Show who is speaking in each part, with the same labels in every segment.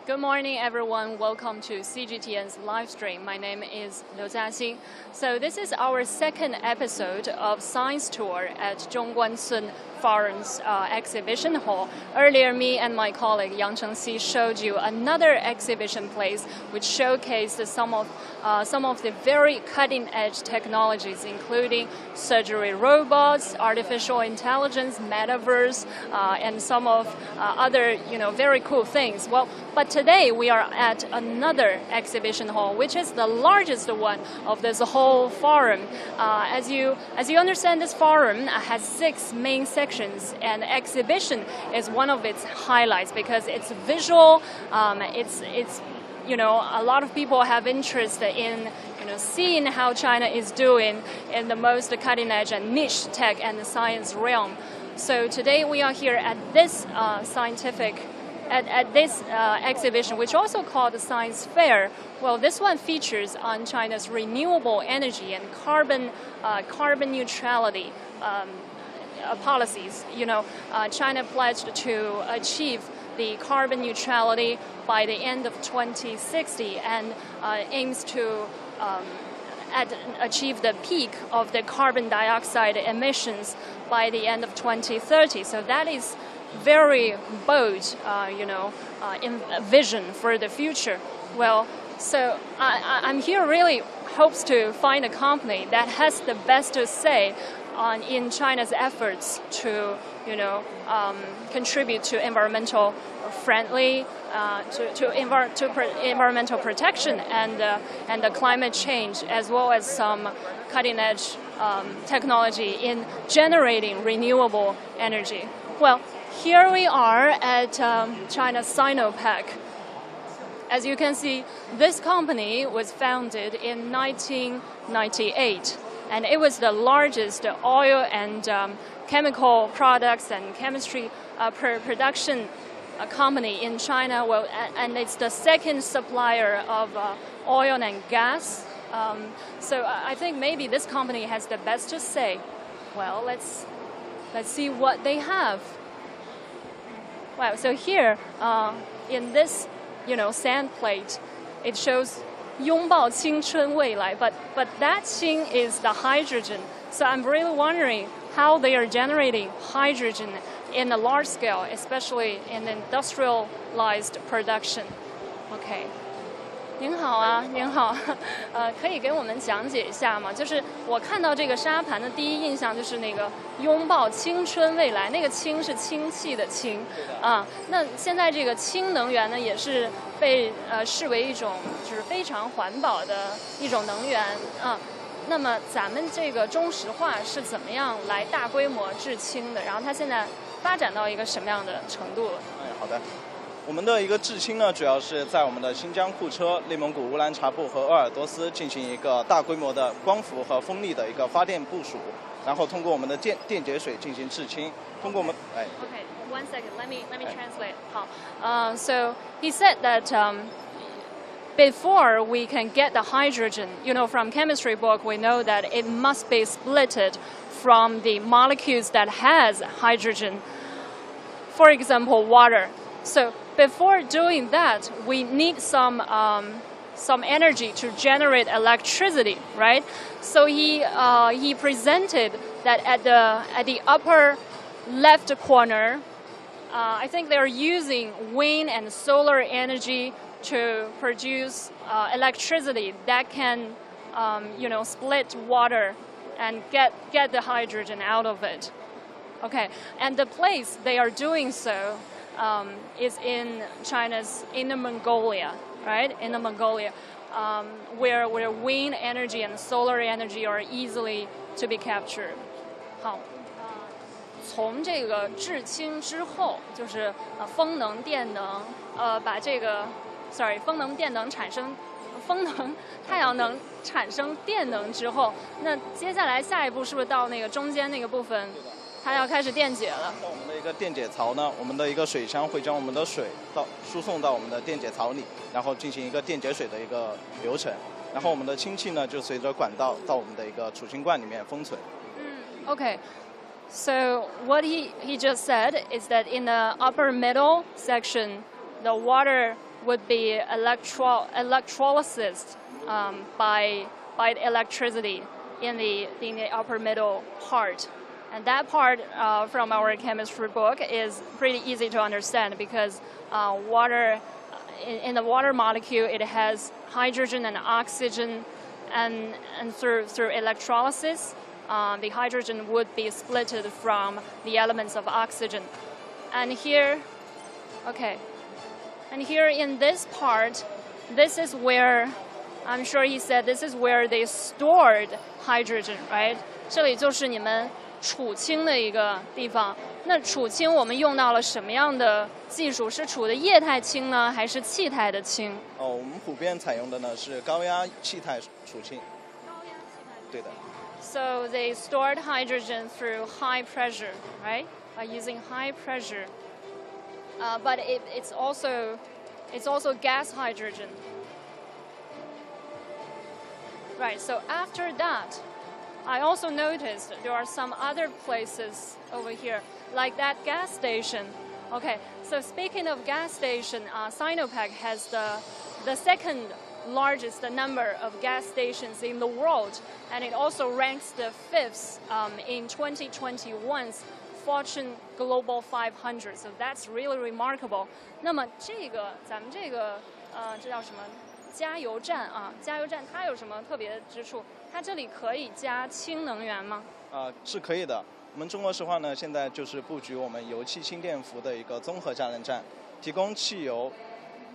Speaker 1: Good morning, everyone. Welcome to CGTN's live stream. My name is Liu Jiaxin. So this is our second episode of Science Tour at Zhongguancun Forum's exhibition hall. Earlier, me and my colleague Yang Chengxi showed you another exhibition place which showcased some of the very cutting-edge technologies, including surgery robots, artificial intelligence, metaverse, and some of other very cool things. Well, but today we are at another exhibition hall, which is the largest one of this whole forum. As you understand, this forum has 6 main sections, and exhibition is one of its highlights because it's visual. It's a lot of people have interest in seeing how China is doing in the most cutting edge and niche tech and science realm. So today we are here at this exhibition, which also called the Science Fair. Well, this one features on China's renewable energy and carbon neutrality policies. China pledged to achieve the carbon neutrality by the end of 2060 and aims to achieve the peak of the carbon dioxide emissions by the end of 2030. So that is very bold, vision for the future. Well, so I'm here really hopes to find a company that has the best to say in China's efforts to, contribute to environmental friendly, environmental protection and the climate change, as well as some cutting-edge technology in generating renewable energy. Well, here we are at China's Sinopec. As you can see, this company was founded in 1998, and it was the largest oil and chemical products and chemistry production company in China. Well, and it's the second supplier of oil and gas. So I think maybe this company has the best to say. Well, let's see what they have. Wow, so here in this sand plate, it shows 拥抱青春未来, but that qing is the hydrogen. So I'm really wondering how they are generating hydrogen in a large scale, especially in industrialized production. Okay. 您好啊，您好，可以给我们讲解一下吗？就是我看到这个沙盘的第一印象就是那个拥抱青春未来，那个氢是氢气的氢啊。那现在这个氢能源呢，也是被视为一种就是非常环保的一种能源啊。那么咱们这个中石化是怎么样来大规模制氢的？然后它现在发展到一个什么样的程度了？
Speaker 2: 好的。我们的一个制氢呢，主要是在我们的新疆库车、内蒙古乌兰察布和鄂尔多斯进行一个大规模的光伏和风力的一个发电部署，然后通过我们的电解水进行制氢。通过我们
Speaker 1: Okay, 1 second. Let me translate. 好，so he said that before we can get the hydrogen, from chemistry book we know that it must be splitted from the molecules that has hydrogen. For example, water. So before doing that, we need some energy to generate electricity, right? So he presented that at the upper left corner, I think they're using wind and solar energy to produce electricity that can, split water and get the hydrogen out of it. Okay, and the place they are doing so is in China's Inner Mongolia, right? Inner Mongolia, where wind energy and solar energy are easily to be captured. 好，从这个制氢之后，就是风能、电能，风能、电能产生，太阳能产生电能之后，那接下来下一步是不是到那个中间那个部分？它要开始电解了。到我们的一个电解槽呢，我们的一个水箱会将我们的水输送到我们的电解槽里，然后进行一个电解水的一个流程。然后我们的氢气呢，就随着管道到我们的一个储氢罐里面封存。Okay. So what he just said is that in the upper middle section, the water would be electrolysis by the electricity in the upper middle part. And that part from our chemistry book is pretty easy to understand because water, in the water molecule, it has hydrogen and oxygen, and through electrolysis, the hydrogen would be splitted from the elements of oxygen. And here, okay, and here in this part, this is where, I'm sure he said, this is where they stored hydrogen, right? 这里就是你们储氢的一个地方。那储氢我们用到了什么样的技术？是储的液态氢呢，还是气态的氢？
Speaker 2: 我们普遍采用的呢是高压气态储氢。高压气态。对的。
Speaker 1: So they stored hydrogen through high pressure, right? By using high pressure. But it's also gas hydrogen. Right. So after that, I also noticed there are some other places over here, like that gas station. Okay, so speaking of gas station, Sinopec has the second largest number of gas stations in the world, and it also ranks the fifth in 2021's Fortune Global 500. So that's really remarkable. 那么咱们这个这叫什么？加油站啊，加油站它有什么特别之处？它这里可以加氢能源吗？
Speaker 2: 是可以的。我们中国石化呢，现在就是布局我们油气氢电服的一个综合加能站，提供汽油、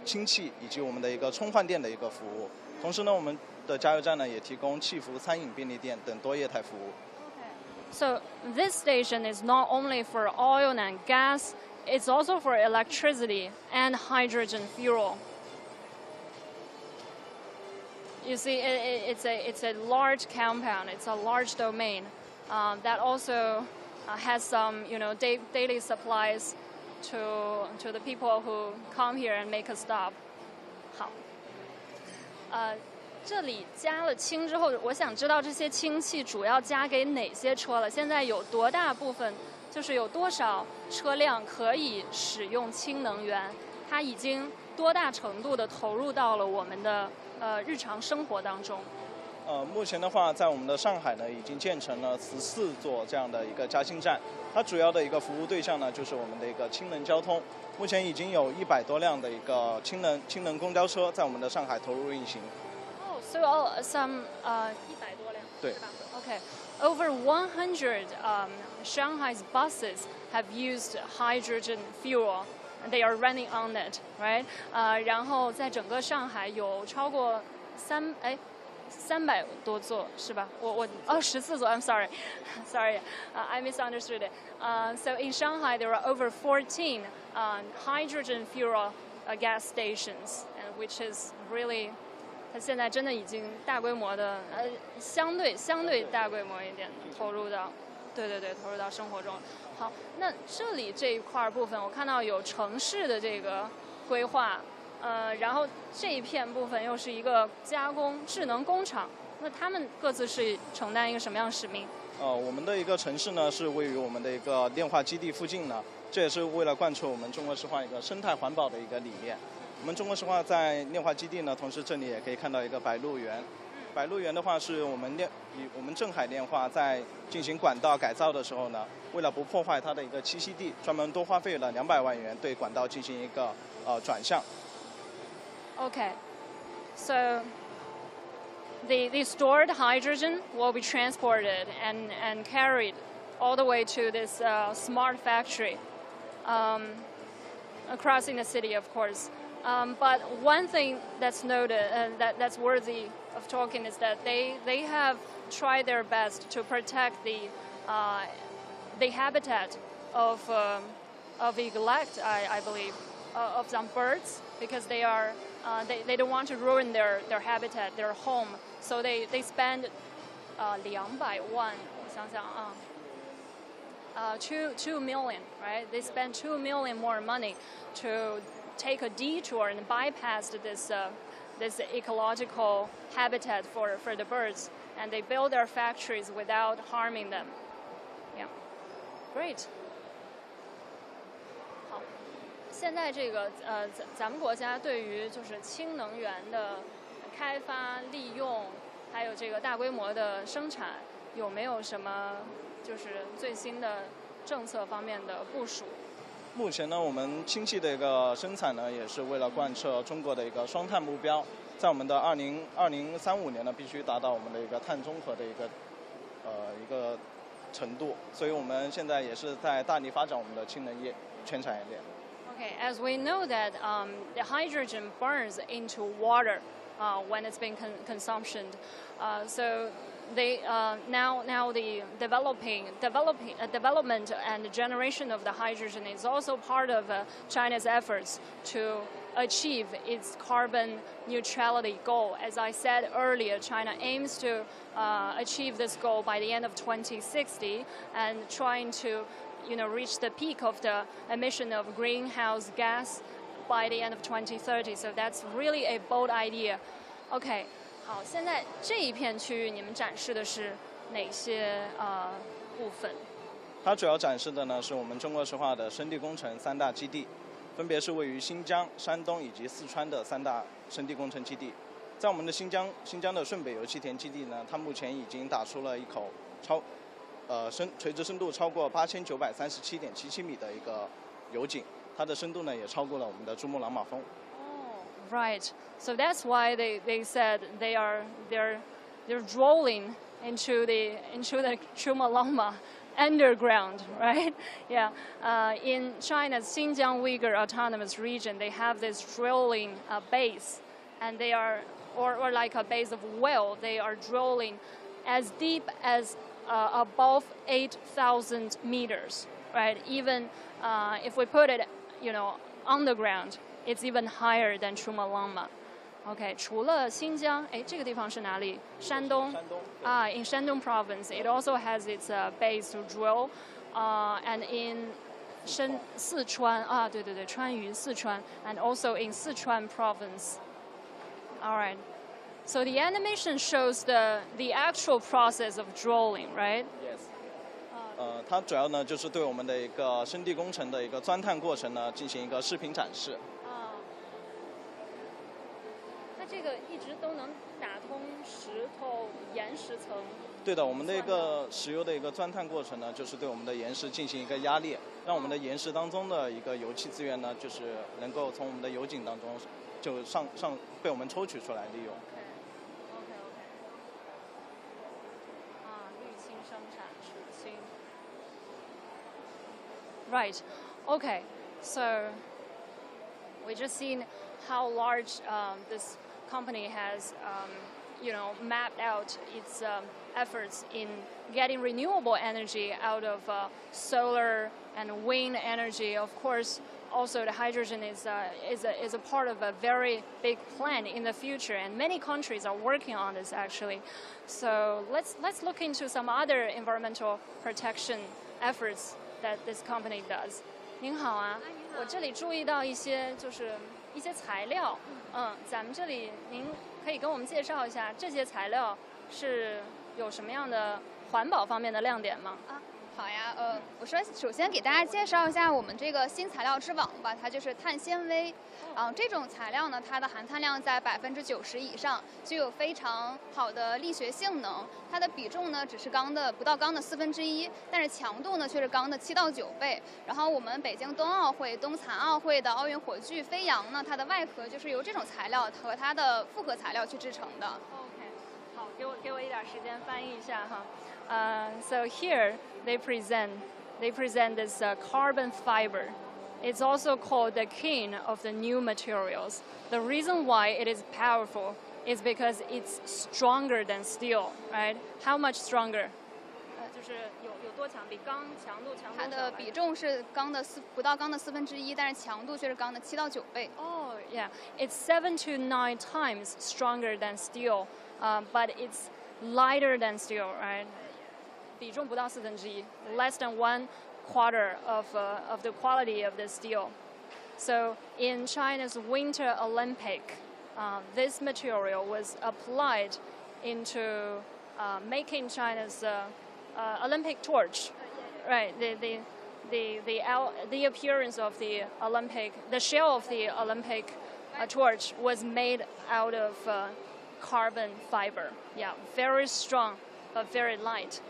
Speaker 2: 氢气以及我们的一个充换电的一个服务。同时呢，我们的加油站呢也提供气服、餐饮便利店等多业态服务。
Speaker 1: So this station is not only for oil and gas, it's also for electricity and hydrogen fuel. You see, it's a large compound. It's a large domain that also has some, daily supplies to the people who come here and make a stop. 好，这里加了氢之后，我想知道这些氢气主要加给哪些车了？现在有多大部分，就是有多少车辆可以使用氢能源？它已经多大程度的投入到了我们的日常生活当中？
Speaker 2: 目前的话，在我们的上海呢，已经建成了14座这样的一个加氢站。它主要的一个服务对象呢，就是我们的一个氢能交通。目前已经有100多辆的一个氢能公交车在我们的上海投入运行。
Speaker 1: So some 100多辆，
Speaker 2: 对
Speaker 1: 吧 ？Okay, over 100 Shanghai's buses have used hydrogen fuel. They are running on it, right? 然后在整个上海有超过300多座是吧？14座。I'm sorry, I misunderstood it. So in Shanghai there are over 14 hydrogen fuel gas stations, which is really 它现在真的已经大规模的相对大规模一点投入到。对，投入到生活中。好，那这里这一块部分，我看到有城市的这个规划，然后这一片部分又是一个加工智能工厂，那他们各自是承担一个什么样的使命？
Speaker 2: 我们的一个城市呢是位于我们的一个炼化基地附近呢，这也是为了贯彻我们中国石化一个生态环保的一个理念。我们中国石化在炼化基地呢，同时这里也可以看到一个白鹿原。白鹿原的话，是我们镇海炼化在进行管道改造的时候呢，为了不破坏它的一个栖息地，专门多花费了200万元对管道进行一个转向。
Speaker 1: Okay, so the stored hydrogen will be transported and carried all the way to this smart factory across in the city, of course. But one thing that's noted that's worthy of talking is that they have tried their best to protect the habitat of eaglet, I believe, of some birds, because they don't want to ruin their habitat, their home. So they spend 200万，我想想啊。2 million, right? They spend 2 million more money to take a detour and bypass this ecological habitat for the birds, and they build their factories without harming them. Yeah, great. 现在这个咱们国家对于就是氢能源的开发利用，还有这个大规模的生产，有没有什么就是最新的政策方面的部署？
Speaker 2: 目前呢，我们氢气的一个生产呢，也是为了贯彻中国的一个双碳目标，在我们的2035年呢，必须达到我们的一个碳中和的一个程度，所以我们现在也是在大力发展我们的氢能业全产业链。
Speaker 1: Okay, as we know that the hydrogen burns into water when it's being consumed, so they now the development and generation of the hydrogen is also part of China's efforts to achieve its carbon neutrality goal. As I said earlier, China aims to achieve this goal by the end of 2060 and trying to reach the peak of the emission of greenhouse gas by the end of 2030. So that's really a bold idea. OK, 好，现在这一片区域你们展示的是哪些部分？
Speaker 2: 它主要展示的呢是我们中国石化的深地工程3大基地，分别是位于新疆、山东以及四川的3大深地工程基地。在我们的新疆的顺北油气田基地呢，它目前已经打出了一口垂直深度超过8937.77米的一个油井，它的深度呢也超过了我们的珠穆朗玛峰。
Speaker 1: Right. So that's why they said they're drilling into the Chumolungma underground, right? Yeah. In China's Xinjiang Uyghur Autonomous Region, they have this drilling base, and they are or like a base of well. They are drilling as deep as above 8,000 meters, right? Even if we put it, on the ground, it's even higher than Chumolungma. OK, 除了新疆，哎，这个地方是哪里？山东。
Speaker 2: 山东。
Speaker 1: in Shandong province, it also has its base to drill, and in Sichuan, 对对对，川渝四川 and also in Sichuan province. All right. So the animation shows the actual process of drilling, right?
Speaker 2: Yes. 它主要呢就是对我们的一个深地工程的一个钻探过程呢进行一个视频展示。
Speaker 1: 它这个一直都能打通石头岩石层。
Speaker 2: 对的，我们的一个石油的一个钻探过程呢，就是对我们的岩石进行一个压裂，让我们的岩石当中的一个油气资源呢，就是能够从我们的油井当中就上被我们抽取出来利用。
Speaker 1: OK。氯氢生产储氢。Right. Okay. So we just seen how large this company has, mapped out its efforts in getting renewable energy out of solar and wind energy. Of course, also the hydrogen is a part of a very big plan in the future, and many countries are working on this actually. So let's look into some other environmental protection efforts that this company does. 您好啊，我这里注意到一些材料，咱们这里您可以跟我们介绍一下这些材料是有什么样的环保方面的亮点吗？
Speaker 3: 好呀，我首先给大家介绍一下我们这个新材料之王吧，它就是碳纤维。这种材料呢，它的含碳量在90%以上，具有非常好的力学性能。它的比重呢只是不到钢的1/4，但是强度呢却是钢的7到9倍。然后我们北京冬奥会、冬残奥会的奥运火炬飞扬呢，它的外壳就是由这种材料和它的复合材料去制成的。
Speaker 1: OK， 好，给我一点时间翻译一下哈。So here they present this carbon fiber. It's also called the king of the new materials. The reason why it is powerful is because it's stronger than steel, right? How much stronger? 就是有多强？比钢强度
Speaker 3: 它的比重是不到钢的1/4，但是强度却是钢的7到9倍。
Speaker 1: Oh, yeah. It's 7 to 9 times stronger than steel, but it's lighter than steel, right? 比重不到1/4 less than 1/4 of the quality of the steel. So in China's Winter Olympic, this material was applied into making China's Olympic torch. Right, the appearance of the shell of the Olympic torch was made out of carbon fiber. Yeah, very strong but very light.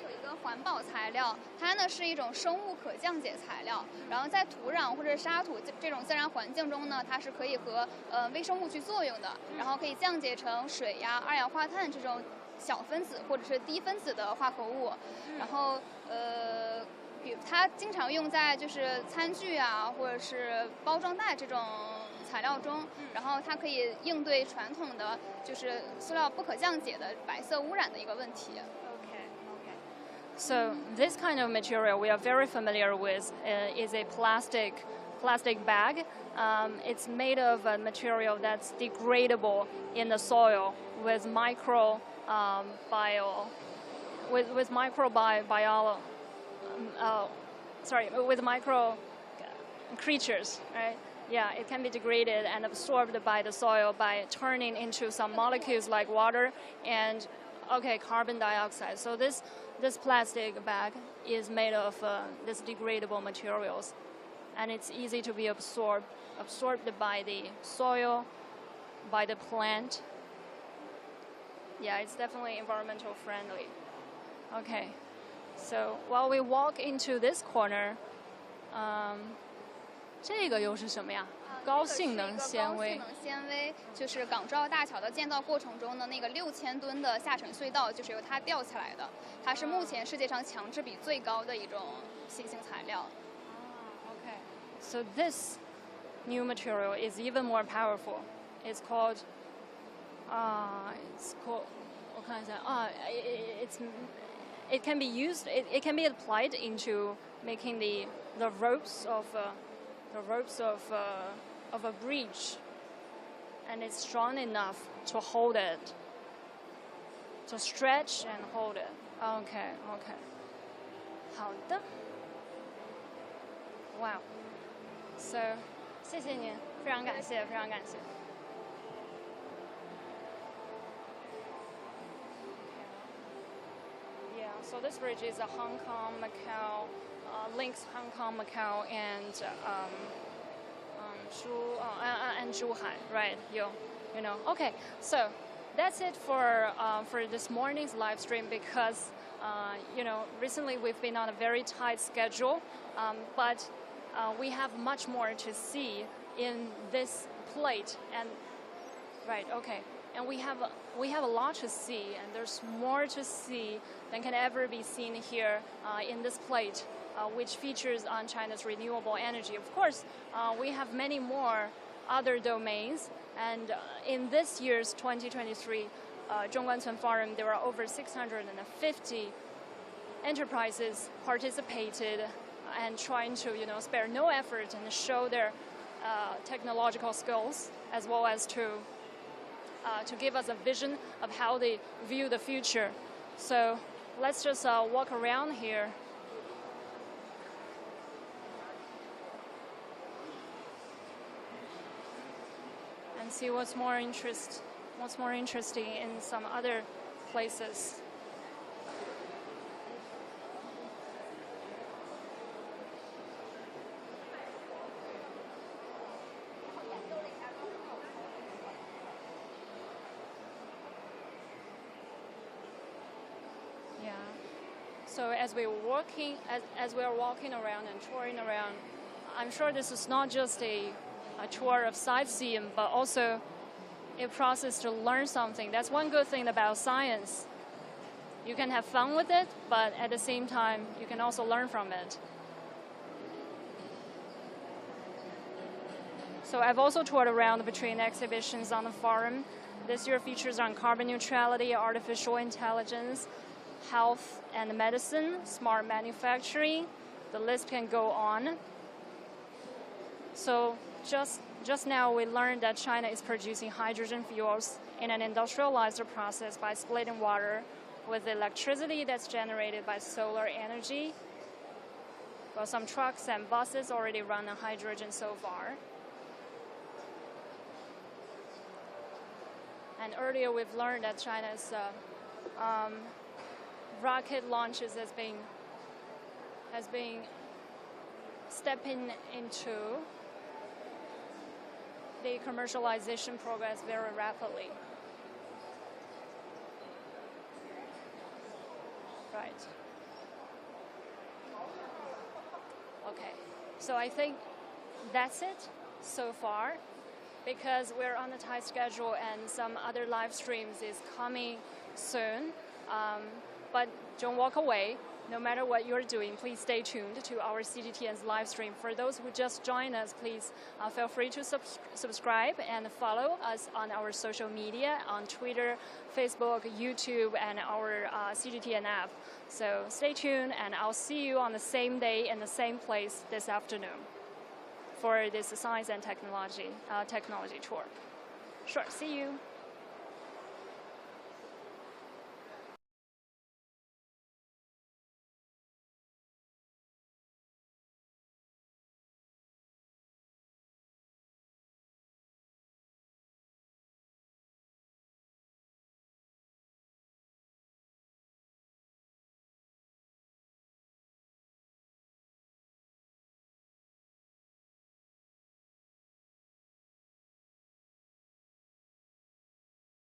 Speaker 3: 有一个环保材料，它呢是一种生物可降解材料，然后在土壤或者沙土这种自然环境中呢，它是可以和微生物去作用的，然后可以降解成水呀、二氧化碳这种小分子或者是低分子的化合物，然后比如它经常用在就是餐具啊或者是包装袋这种材料中，然后它可以应对传统的就是塑料不可降解的白色污染的一个问题。
Speaker 1: So this kind of material we are very familiar with is a plastic bag. It's made of a material that's degradable in the soil with micro creatures, right? Yeah, it can be degraded and absorbed by the soil by turning into some molecules like water and carbon dioxide. So this plastic bag is made of this degradable materials, and it's easy to be absorbed by the soil, by the plant. Yeah, it's definitely environmental friendly. Okay, so while we walk into this corner, 这个又是什么呀？高性能纤维。
Speaker 3: 高性能纤维就是港珠澳大桥的建造过程中的那个6000吨的下沉隧道，就是由它吊起来的。它是目前世界上强制比最高的一种新型材料。
Speaker 1: Okay. So this new material is even more powerful. It's called. 我看一下啊 It can be used. It can be applied into making the ropes of a bridge, and it's strong enough to hold it, to stretch and hold it. Okay. 好的。Wow. So, 谢谢您，非常感谢。Yeah. So this bridge is a Hong Kong, Macau. Links Hong Kong, Macau, and Zhuhai, right? You know. Okay, so that's it for this morning's live stream because recently we've been on a very tight schedule, but we have much more to see in this plate and right. Okay. And we have a lot to see, and there's more to see than can ever be seen here in this plate, which features on China's renewable energy. Of course, we have many more other domains, and in this year's 2023 Zhongguancun Forum, there are over 650 enterprises participated and trying to spare no effort and show their technological skills as well as to give us a vision of how they view the future. So let's just walk around here. And see what's more interesting in some other places. So as we are walking around and touring around, I'm sure this is not just a tour of sightseeing, but also a process to learn something. That's one good thing about science. You can have fun with it, but at the same time, you can also learn from it. So I've also toured around between exhibitions on the forum. This year features on carbon neutrality, artificial intelligence, health and medicine, smart manufacturing. The list can go on. So just now we learned that China is producing hydrogen fuels in an industrialized process by splitting water with electricity that's generated by solar energy. Well, some trucks and buses already run on hydrogen so far. And earlier we've learned that China's rocket launches has been stepping into the commercialization progress very rapidly. Right. Okay, so I think that's it so far, because we're on a tight schedule and some other live streams is coming soon. But don't walk away. No matter what you're doing, please stay tuned to our CGTN's live stream. For those who just joined us, please feel free to subscribe and follow us on our social media, on Twitter, Facebook, YouTube, and our CGTN app. So stay tuned, and I'll see you on the same day and the same place this afternoon for this science and technology tour. Sure, see you.